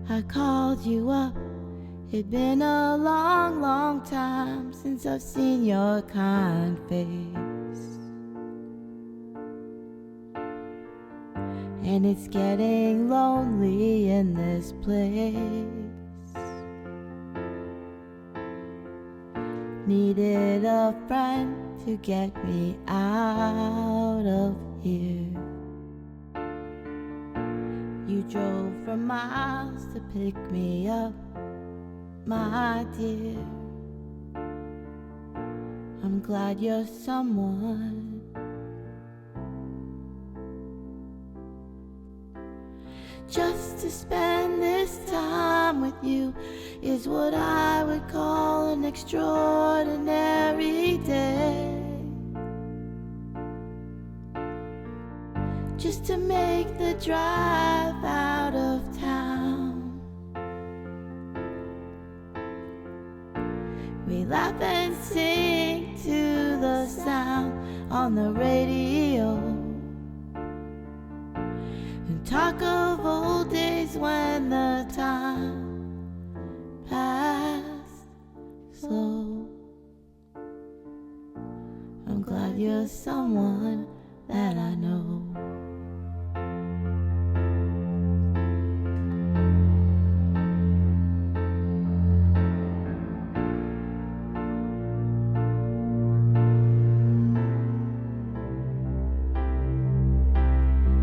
I called you up. It'd been a long, long time since I've seen your kind face, and it's getting lonely in this place. Needed a friend to get me out of here. You drove for miles to pick me up, my dear. I'm glad you're someone. Just to spend this time with you is what I would call an extraordinary day. Just to make the drive out of town. We laugh and sing to the sound on the radio, and talk of old days when the time passed slow. I'm glad you're someone that I know.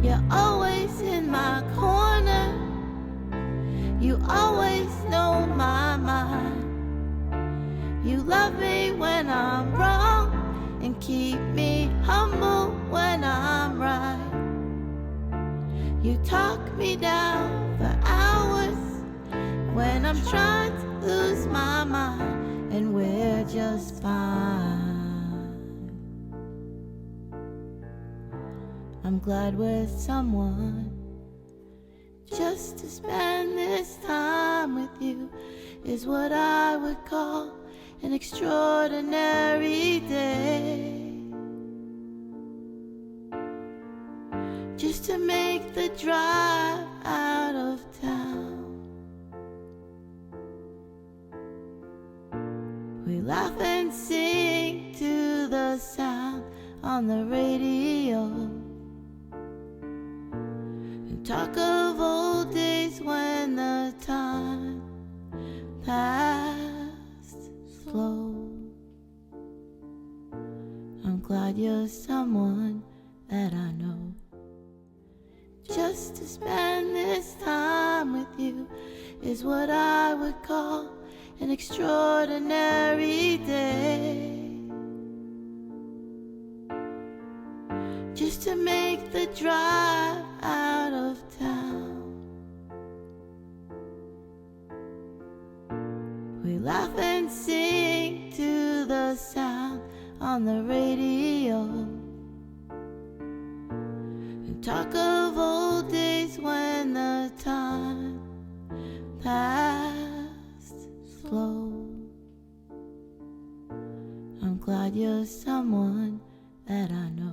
You're always in my corner. You always know my mind. You love me when I'm wrong and keep me humble when I'm right. You talk me down for hours when I'm trying to lose my mind, and we're just fine. I'm glad we're someone. Just to spend this time with you is what I would call an extraordinary day. Just to make the drive out of town. We laugh and sing to the sound on the radio, and talk of old days when the time passed slow. I'm glad you're someone that I know. Just to spend this time with you is what I would call an extraordinary day. Just to make the drive out of town. We laugh and sing to the sound on the radio, and talk of old days when the time passed slow. I'm glad you're someone that I know.